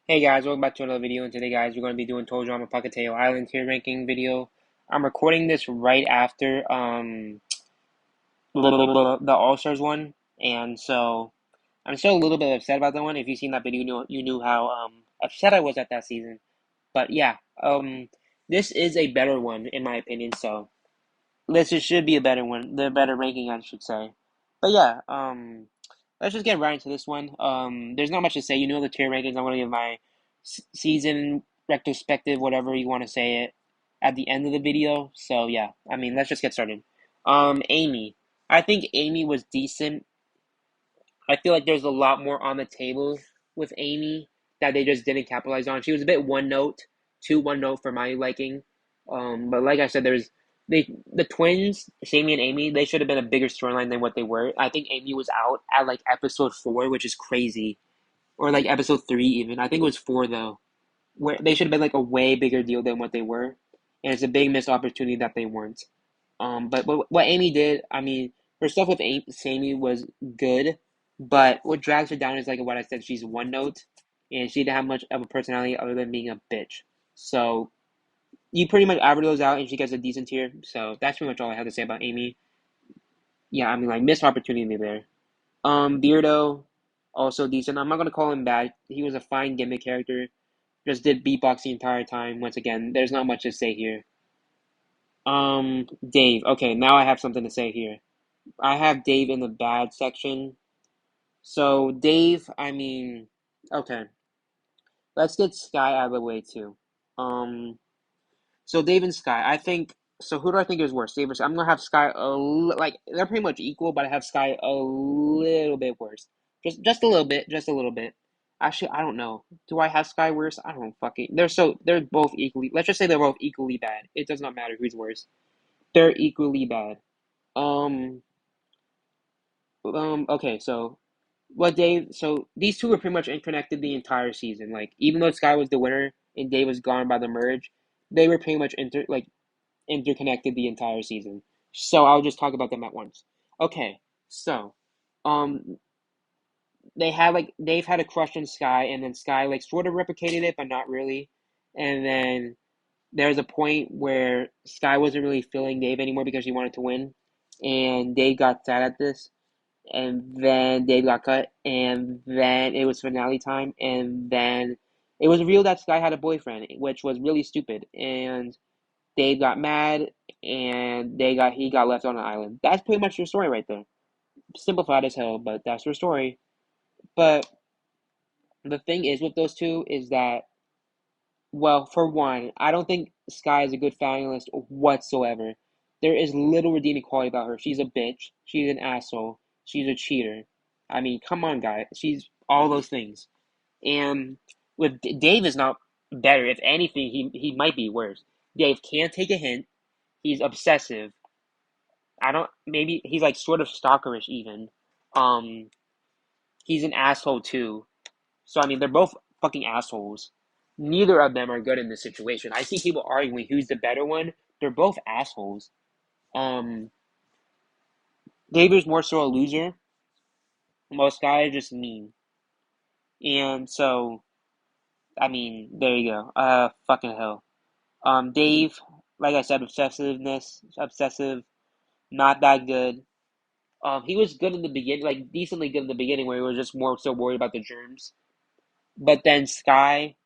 Hey guys, welcome back to another video, and today guys, we're going to be doing Total Drama Pahkitew Island tier ranking video. I'm recording this right after the All-Stars one, and so I'm still a little bit upset about that one. If you've seen that video, you knew how upset I was at that season. But yeah, this is a better one in my opinion, so this should be a better one, the better ranking I should say. But yeah, let's just get right into this one. There's not much to say. You know the tier rankings. I'm gonna give my season retrospective, whatever you want to say it, at the end of the video. So yeah, I mean, let's just get started. Amy. I think Amy was decent. I feel like there's a lot more on the table with Amy that they just didn't capitalize on. She was a bit one note, too one note for my liking. But like I said, the twins, Sami and Amy, they should have been a bigger storyline than what they were. I think Amy was out at like episode 4, which is crazy, or like episode 3 even. I think it was 4 though, where they should have been like a way bigger deal than what they were, and it's a big missed opportunity that they weren't. But what Amy did, I mean, her stuff with Sammy was good, but what drags her down is like what I said. She's one note, and she didn't have much of a personality other than being a bitch. So you pretty much average those out, and she gets a decent tier. So that's pretty much all I have to say about Amy. Yeah, I mean, like missed opportunity there. Beardo, also decent. I'm not gonna call him bad. He was a fine gimmick character. Just did beatbox the entire time. Once again, there's not much to say here. Dave. Okay, now I have something to say here. I have Dave in the bad section. So Dave, I mean, okay, let's get Sky out of the way too. Um, so Dave and Sky, I think. So who do I think is worse? Dave or Sky? I'm gonna have Sky like they're pretty much equal, but I have Sky a little bit worse. Just a little bit, just a little bit. Actually, I don't know. Do I have Sky worse? I don't fucking. They're both equally. Let's just say they're both equally bad. It does not matter who's worse. They're equally bad. Um, okay, so what Dave, so these two were pretty much interconnected the entire season. Like, even though Sky was the winner and Dave was gone by the merge, they were pretty much interconnected the entire season. So I'll just talk about them at once. Okay, so um they had like Dave had a crush on Sky, and then Sky like sort of replicated it, but not really. And then there was a point where Sky wasn't really feeling Dave anymore because he wanted to win, and Dave got sad at this, and then Dave got cut, and then it was finale time, and then it was revealed that Sky had a boyfriend, which was really stupid, and Dave got mad, and he got left on an island. That's pretty much your story right there. Simplified as hell, but that's your story. But the thing is with those two is that, well, for one, I don't think Sky is a good finalist whatsoever. There is little redeeming quality about her. She's a bitch. She's an asshole. She's a cheater. I mean, come on, guy. She's all those things. And with Dave is not better. If anything, he might be worse. Dave can't take a hint. He's obsessive. I don't. Maybe he's like sort of stalkerish even. Um, he's an asshole too. So I mean, they're both fucking assholes. Neither of them are good in this situation. I see people arguing who's the better one. They're both assholes. Um, David's more so a loser. Most guys are just mean. And so, I mean, there you go. Fucking hell. Dave, like I said, obsessive, not that good. He was good in the beginning, like decently good in the beginning, where he was just more so worried about the germs. But then Sky,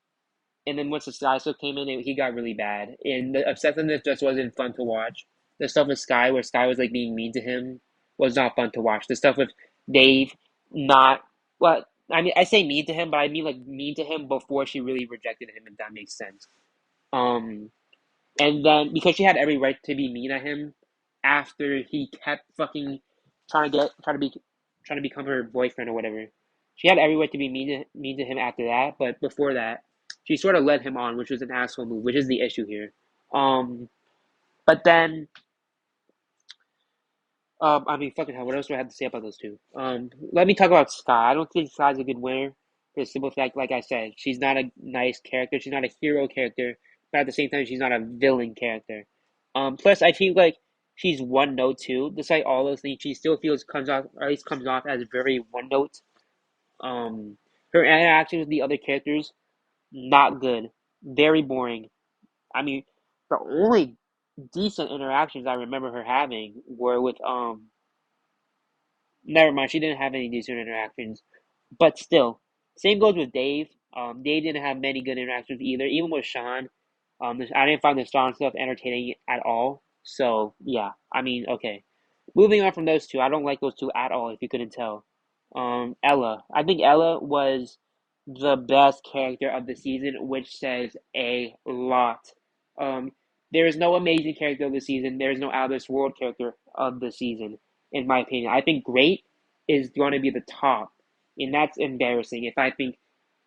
and then once the Sky stuff came in, he got really bad, and the obsessiveness just wasn't fun to watch. The stuff with Sky, where Sky was like being mean to him, was not fun to watch. The stuff with Dave, not well. I mean, I say mean to him, but I mean like mean to him before she really rejected him, if that makes sense. Um, and then because she had every right to be mean at him after he kept fucking trying to become her boyfriend or whatever. She had every right to be mean to him after that, but before that, she sort of led him on, which was an asshole move, which is the issue here. Um, but then, I mean, fucking hell, what else do I have to say about those two? Let me talk about Sky. I don't think Sky's a good winner for the simple fact, like I said, she's not a nice character. She's not a hero character, but at the same time, she's not a villain character. Plus, I feel like she's one note too. Despite all those things, she still feels comes off, or at least comes off as very one note. Um, her interaction with the other characters. Not good. Very boring. I mean, the only decent interactions I remember her having were with never mind, she didn't have any decent interactions. But still, same goes with Dave. Dave didn't have many good interactions either. Even with Shawn, I didn't find the Shawn stuff entertaining at all. So yeah, I mean, okay. Moving on from those two, I don't like those two at all. If you couldn't tell, Ella. I think Ella was the best character of the season, which says a lot. Um, there is no amazing character of the season. There is no out of this world character of the season, in my opinion. I think great is going to be the top, and that's embarrassing. If I think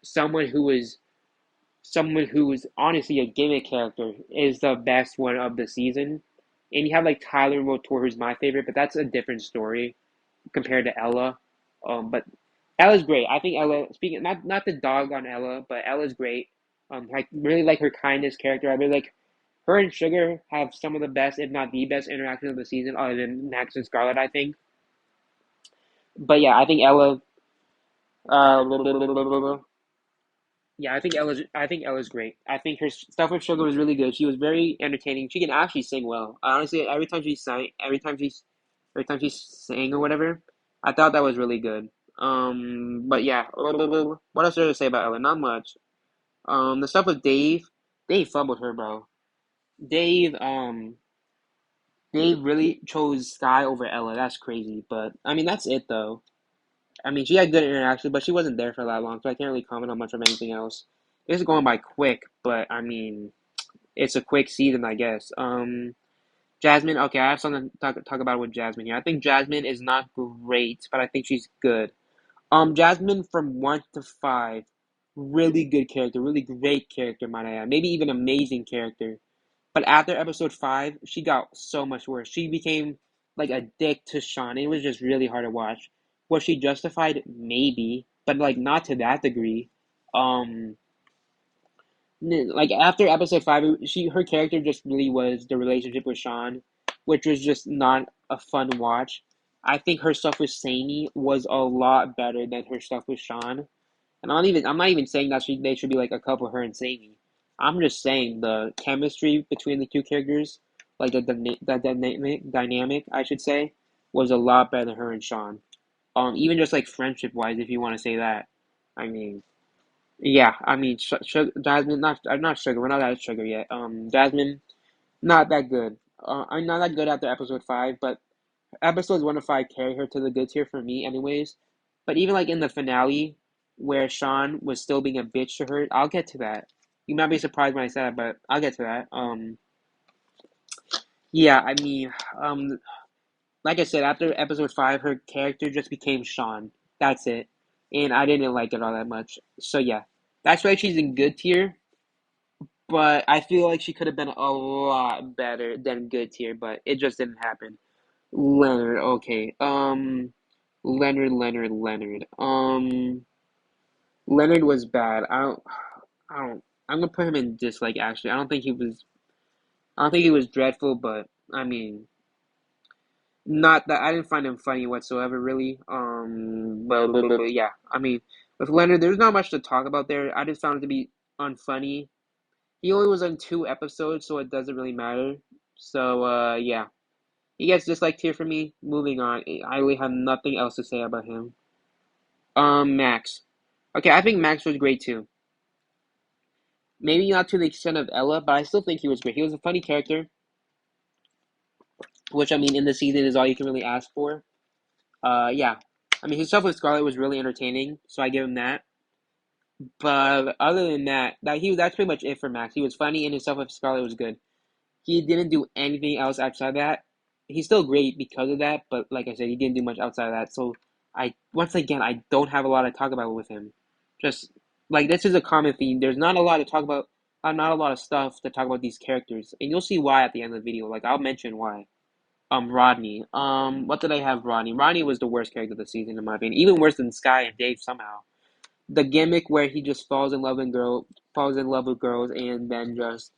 someone who is someone who is honestly a gimmick character is the best one of the season, and you have like Tyler Motor, who's my favorite, but that's a different story compared to Ella. But Ella's great. I think Ella, speaking not the dog on Ella, but Ella's great. I really like her kindness character. I really like her and Sugar have some of the best, if not the best, interactions of the season, other than Max and Scarlet, I think. But yeah, I think Ella. Uh, yeah, I think Ella's great. I think her stuff with Sugar was really good. She was very entertaining. She can actually sing well. Honestly, every time she sang or whatever, I thought that was really good. But yeah, what else is there to say about Ella? Not much. The stuff with Dave, Dave fumbled her, bro. Dave, Dave really chose Sky over Ella. That's crazy. But I mean, that's it though. I mean, she had good interaction, but she wasn't there for that long, so I can't really comment on much of anything else. It's going by quick, but I mean, it's a quick season, I guess. Jasmine. Okay, I have something to talk about with Jasmine here. I think Jasmine is not great, but I think she's good. Jasmine from 1 to 5, really good character, really great character, might I add. Maybe even amazing character. But after episode 5, she got so much worse. She became like a dick to Shawn. It was just really hard to watch. Was she justified? Maybe, but like not to that degree. Um, like after episode 5, her character just really was the relationship with Shawn, which was just not a fun watch. I think her stuff with Sami was a lot better than her stuff with Shawn. And I'm not even saying that they should be like a couple, her and Sami. I'm just saying the chemistry between the two characters, like the dynamic, I should say, was a lot better than her and Shawn. Even just like friendship wise, if you want to say that. I mean, yeah, I mean, Jasmine, not Sugar. We're not at Sugar yet. Jasmine, not that good. I'm not that good after episode 5, but episodes 1 to 5 carry her to the good tier for me, anyways. But even like in the finale, where Shawn was still being a bitch to her, I'll get to that. You might be surprised when I say that, but I'll get to that. Yeah, I mean, like I said, after episode 5, her character just became Shawn. That's it, and I didn't like it all that much. So yeah, that's why she's in good tier. But I feel like she could have been a lot better than good tier, but it just didn't happen. Leonard, okay. Leonard. Leonard was bad. I don't. I'm gonna put him in dislike. Actually, I don't think he was dreadful, but I mean, not that I didn't find him funny whatsoever, really. But yeah, I mean, with Leonard, there's not much to talk about there. I just found it to be unfunny. He only was on 2 episodes, so it doesn't really matter. So yeah, he gets disliked here for me. Moving on, I really have nothing else to say about him. Max. Okay, I think Max was great too. Maybe not to the extent of Ella, but I still think he was great. He was a funny character, which I mean, in the season is all you can really ask for. Yeah. I mean, his stuff with Scarlet was really entertaining, so I give him that. But other than that, that's pretty much it for Max. He was funny, and his stuff with Scarlet was good. He didn't do anything else outside of that. He's still great because of that, but like I said, he didn't do much outside of that. So once again, I don't have a lot to talk about with him. Just like this is a common theme. There's not a lot to talk about. Not a lot of stuff to talk about these characters, and you'll see why at the end of the video. Like I'll mention why. Rodney. What did I have? Rodney. Rodney was the worst character of the season in my opinion. Even worse than Sky and Dave somehow. The gimmick where he just falls in love with girls, and then just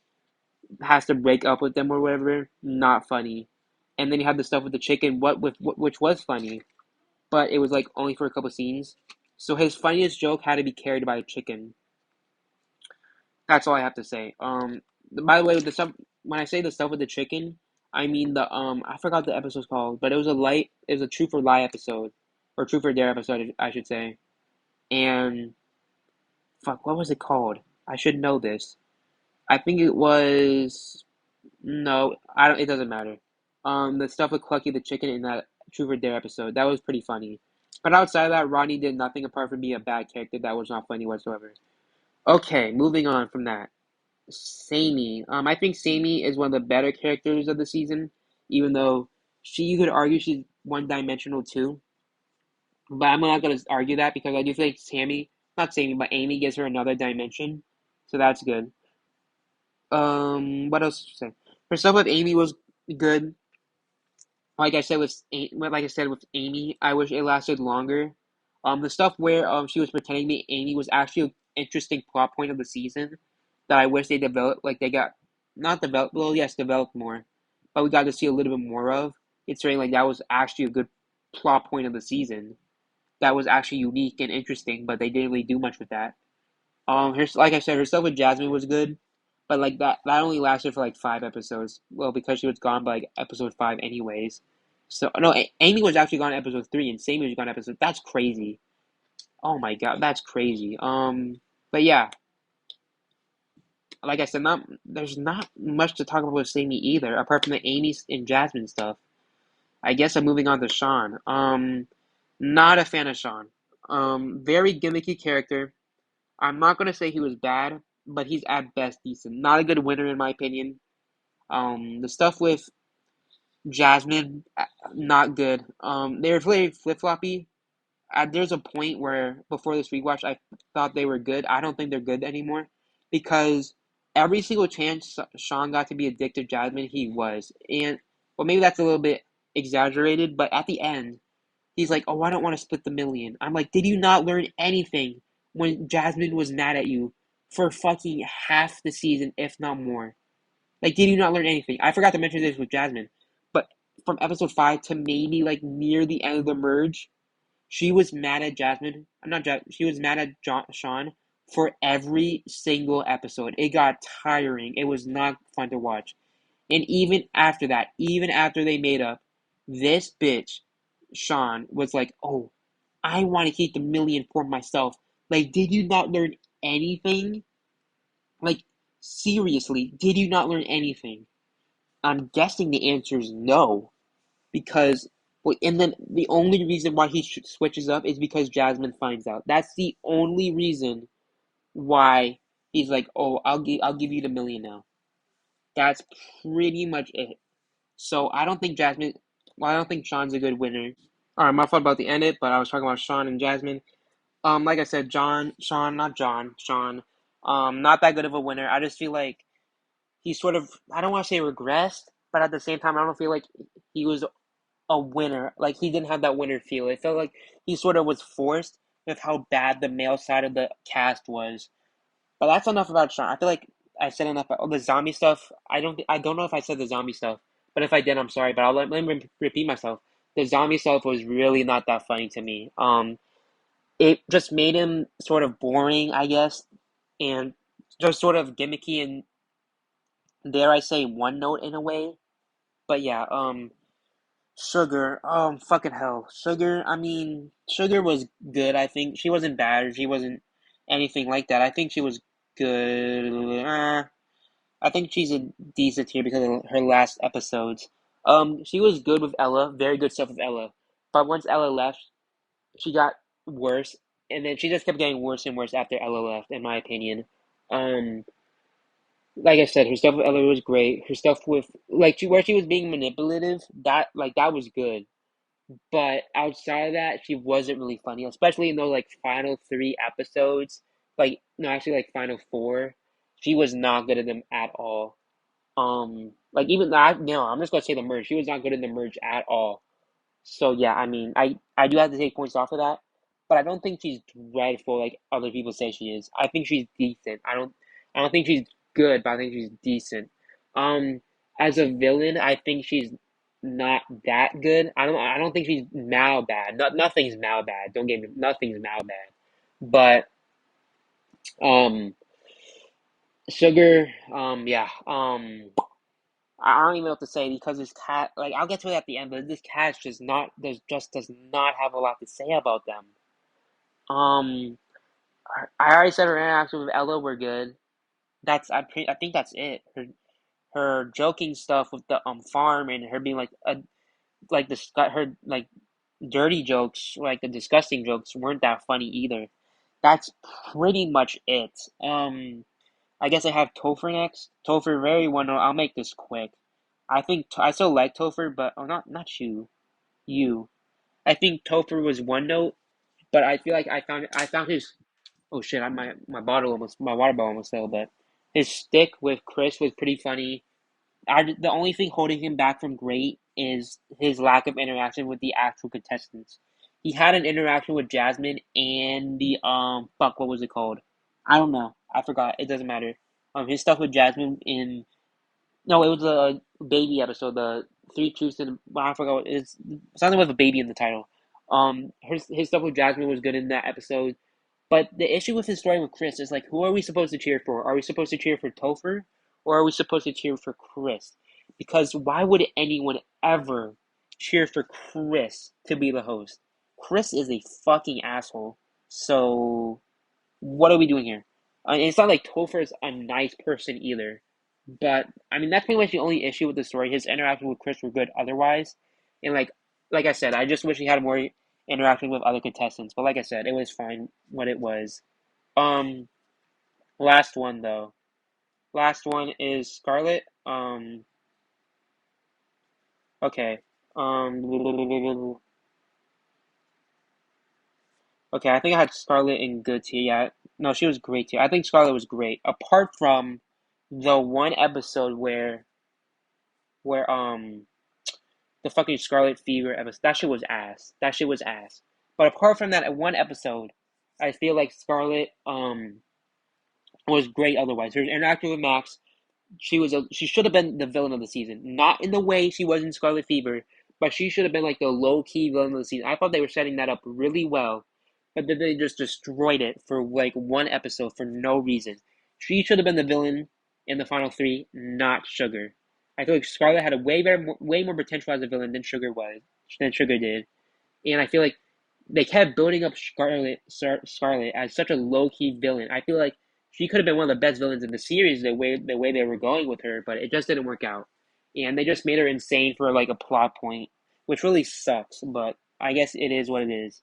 has to break up with them or whatever. Not funny. And then you have the stuff with the chicken, which was funny, but it was only for a couple scenes. So his funniest joke had to be carried by a chicken. That's all I have to say. By the way, with the stuff when I say the stuff with the chicken, I mean the I forgot the episode's called, but it was a Truth or Lie episode, or Truth or Dare episode, I should say. And fuck, what was it called? I should know this. I think it was no, I don't. It doesn't matter. The stuff with Clucky the chicken in that Truth or Dare episode, that was pretty funny. But outside of that, Rodney did nothing apart from be a bad character that was not funny whatsoever. Okay, moving on from that. Sami. I think Sami is one of the better characters of the season, even though you could argue she's one dimensional too. But I'm not gonna argue that because I do feel like not Sami, but Amy gives her another dimension, so that's good. What else to say? Her stuff with Amy was good. Like I said with Amy, I wish it lasted longer. The stuff where she was pretending to be Amy was actually an interesting plot point of the season that I wish they developed. Like they got not developed, well, yes, developed more, but we got to see a little bit more of. It's saying like that was actually a good plot point of the season. That was actually unique and interesting, but they didn't really do much with that. Like I said, her stuff with Jasmine was good, but like that only lasted for like 5 episodes. Well, because she was gone by like episode 5 anyways. So no, Amy was actually gone at episode 3, and Sammy was gone at episode. That's crazy. Oh my god, that's crazy. But yeah, like I said, not there's not much to talk about with Sammy either, apart from the Amy and Jasmine stuff. I guess I'm moving on to Shawn. Not a fan of Shawn. Very gimmicky character. I'm not gonna say he was bad, but he's at best decent. Not a good winner in my opinion. The stuff with Jasmine, not good. They were very flip floppy. There's a point where before this rewatch, I thought they were good. I don't think they're good anymore because every single chance Shawn got to be addicted to Jasmine, he was. And well, maybe that's a little bit exaggerated, but at the end, he's like, "Oh, I don't want to split the million." I'm like, "Did you not learn anything when Jasmine was mad at you for fucking half the season, if not more? Like, did you not learn anything?" I forgot to mention this with Jasmine, but from episode 5 to maybe like near the end of the merge, she was mad at Jasmine. I'm not She was mad at Shawn for every single episode. It got tiring. It was not fun to watch. And even after that, even after they made up, this bitch, Shawn, was like, "Oh, I want to keep the million for myself." Like, did you not learn anything? Like, seriously, did you not learn anything? I'm guessing the answer is no, because, well, and then the only reason why he switches up is because Jasmine finds out. That's the only reason why he's like, "Oh, I'll give you the million now." That's pretty much it. So I don't think Jasmine. Well, I don't think Shawn's a good winner. All right, my fault about the end it, but I was talking about Shawn and Jasmine. Like I said, Shawn. Not that good of a winner. I just feel like he sort of. I don't want to say regressed, but at the same time, I don't feel like he was a winner. Like he didn't have that winner feel. It felt like he sort of was forced with how bad the male side of the cast was. But that's enough about Shawn. I feel like I said enough about the zombie stuff. I don't know if I said the zombie stuff, but if I did, I'm sorry. But let me repeat myself. The zombie stuff was really not that funny to me. It just made him sort of boring, I guess, and just sort of gimmicky and dare I say one note in a way. But yeah, Sugar, fucking hell, Sugar. I mean, Sugar was good. I think she wasn't bad. She wasn't anything like that. I think she was good. I think she's a decent tier because of her last episodes. She was good with Ella, very good stuff with Ella. But once Ella left, she got worse, and then she just kept getting worse and worse after Ella left, in my opinion. Um, like I said, her stuff with Ella was great. Her stuff with where she was being manipulative, that was good. But outside of that, she wasn't really funny, especially in those like final 3 episodes. Like no, actually like final 4. She was not good at them at all. Like even that, no, I'm just gonna say the merge. She was not good in the merge at all. So yeah, I mean, I do have to take points off of that, but I don't think she's dreadful like other people say she is. I think she's decent. I don't think she's good, but I think she's decent. Um, as a villain, I think she's not that good. I don't think she's Mal bad. Nothing's Mal bad. Don't get me. Nothing's Mal bad. But um, Sugar, yeah, I don't even know what to say because this cat, like, I'll get to it at the end, but this cat just not, does not have a lot to say about them. Um, I already said her interaction with Ella were good. I think that's it. Her joking stuff with the farm and her being like her like dirty jokes, like the disgusting jokes, weren't that funny either. That's pretty much it. I guess I have Topher next. Topher, very one. I'll make this quick. I think I still like Topher, but oh, not you. You. I think Topher was one note, but I feel like I found his. Oh shit! My water bottle almost fell. But his stick with Chris was pretty funny. The only thing holding him back from great is his lack of interaction with the actual contestants. He had an interaction with Jasmine and the fuck, what was it called? I don't know. I forgot. It doesn't matter. His stuff with Jasmine in no, it was a baby episode. The three truths and well, I forgot. It's something with a baby in the title. His stuff with Jasmine was good in that episode. But the issue with his story with Chris is like, who are we supposed to cheer for? Are we supposed to cheer for Topher, or are we supposed to cheer for Chris? Because why would anyone ever cheer for Chris to be the host? Chris is a fucking asshole. So what are we doing here? And it's not like Topher is a nice person either. But I mean, that's pretty much the only issue with the story. His interaction with Chris were good otherwise, and like I said, I just wish he had more interaction with other contestants. But like I said, it was fine what it was. Um, last one though. Last one is Scarlet. Okay. Um, okay. I think I had Scarlet in good tier. Yeah, no, she was great tier. I think Scarlet was great. Apart from the one episode where the fucking Scarlet Fever episode. That shit was ass. That shit was ass. But apart from that, one episode, I feel like Scarlet was great. Otherwise, her interaction with Max, she should have been the villain of the season. Not in the way she was in Scarlet Fever, but she should have been like the low key villain of the season. I thought they were setting that up really well, but then they just destroyed it for like one episode for no reason. She should have been the villain in the final three, not Sugar. I feel like Scarlet had a way more potential as a villain than Sugar did, and I feel like they kept building up Scarlet as such a low key villain. I feel like she could have been one of the best villains in the series the way they were going with her, but it just didn't work out, and they just made her insane for like a plot point, which really sucks. But I guess it is what it is.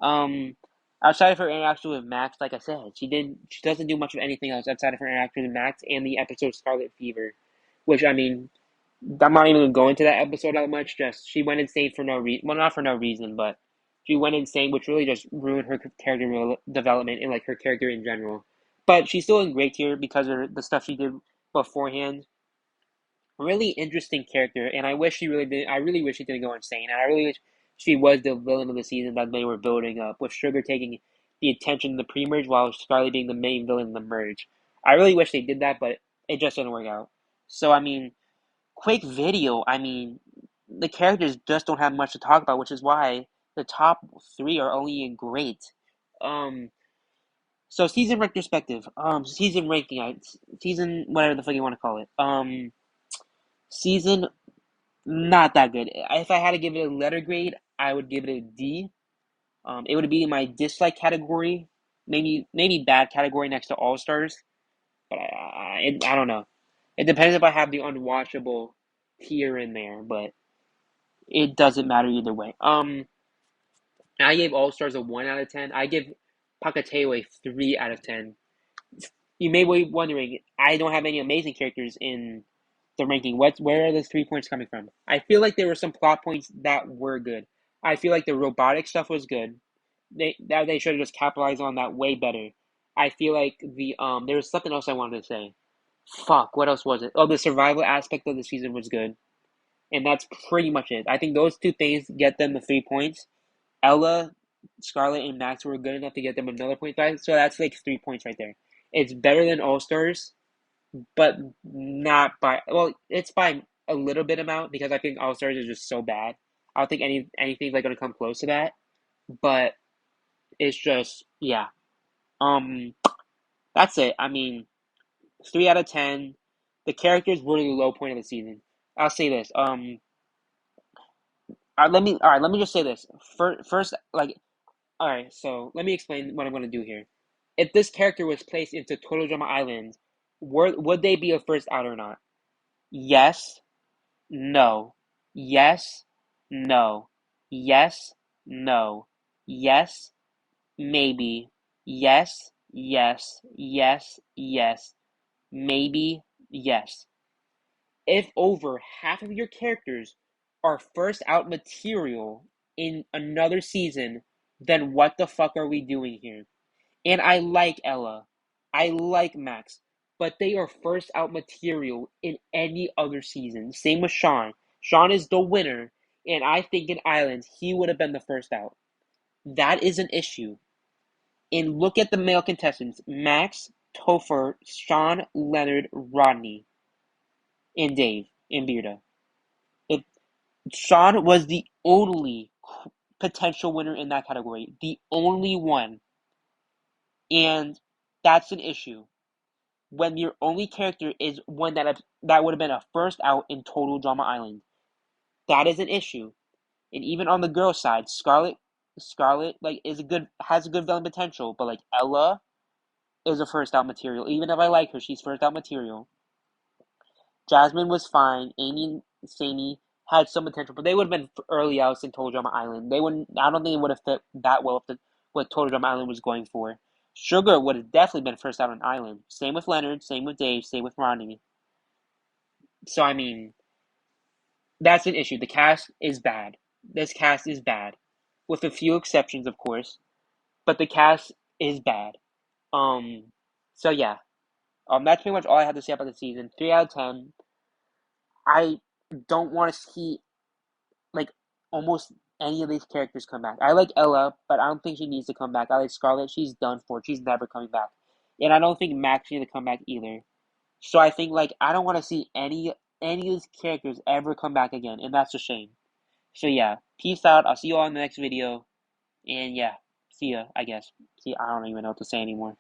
Um, outside of her interaction with Max, like I said, she doesn't do much of anything else outside of her interaction with Max and the episode Scarlet Fever, which I mean, I'm not even gonna go into that episode that much. Just she went insane for no reason. Well, not for no reason, but she went insane, which really just ruined her character development and like her character in general. But she's still in great tier because of the stuff she did beforehand. Really interesting character, and I wish she really did. I really wish she didn't go insane, and I really wish she was the villain of the season that they were building up, with Sugar taking the attention in the pre-merge while Scarlet being the main villain in the merge. I really wish they did that, but it just didn't work out. So I mean, quick video, I mean, the characters just don't have much to talk about, which is why the top three are only in great. Um, so season retrospective, season ranking, season whatever the fuck you want to call it. Season not that good. If I had to give it a letter grade, I would give it a D. It would be in my dislike category, maybe bad category next to All Stars, but I don't know. It depends if I have the unwatchable tier in there, but it doesn't matter either way. I gave All Stars a 1 out of 10. I give Pahkitew a 3 out of 10. You may be wondering, I don't have any amazing characters in the ranking. Where are those 3 points coming from? I feel like there were some plot points that were good. I feel like the robotic stuff was good. They should have just capitalized on that way better. I feel like there was something else I wanted to say. Fuck, what else was it? Oh, the survival aspect of the season was good. And that's pretty much it. I think those two things get them the 3 points. Ella, Scarlet, and Max were good enough to get them another point five, so that's like 3 points right there. It's better than All Stars, but not by well, it's by a little bit amount because I think All Stars is just so bad. I don't think anything's like gonna come close to that. But it's just yeah. Um, that's it. I mean, 3 out of 10. The characters were the low point of the season. I'll say this. Let me just say this. First, like, all right. So let me explain what I'm gonna do here. If this character was placed into Total Drama Island, would they be a first out or not? Yes, no, yes, no, yes, no, yes, maybe, yes, yes, yes, yes, maybe, yes. If over half of your characters are first out material in another season, then what the fuck are we doing here? And I like Ella. I like Max. But they are first out material in any other season. Same with Shawn. Shawn is the winner. And I think in Islands, he would have been the first out. That is an issue. And look at the male contestants Max, Topher, Shawn, Leonard, Rodney, and Dave, and Beardo. If Shawn was the only potential winner in that category, the only one. And that's an issue. When your only character is one that would have been a first out in Total Drama Island. That is an issue. And even on the girl side, Scarlet like has a good villain potential, but like Ella is a first out material. Even if I like her, she's first out material. Jasmine was fine. Amy and Sami had some potential, but they would have been early outs in Total Drama Island. They wouldn't. I don't think it would have fit that well with what Total Drama Island was going for. Sugar would have definitely been first out on Island. Same with Leonard. Same with Dave. Same with Rodney. So I mean, that's an issue. The cast is bad. This cast is bad, with a few exceptions, of course. But the cast is bad. Um. So yeah. That's pretty much all I have to say about the season. 3 out of 10. I don't want to see like almost any of these characters come back. I like Ella, but I don't think she needs to come back. I like Scarlet. She's done for. She's never coming back. And I don't think Max needs to come back either. So I think like I don't want to see any of these characters ever come back again, and that's a shame. So yeah, peace out. I'll see you all in the next video. And yeah, see ya, I guess. See, I don't even know what to say anymore.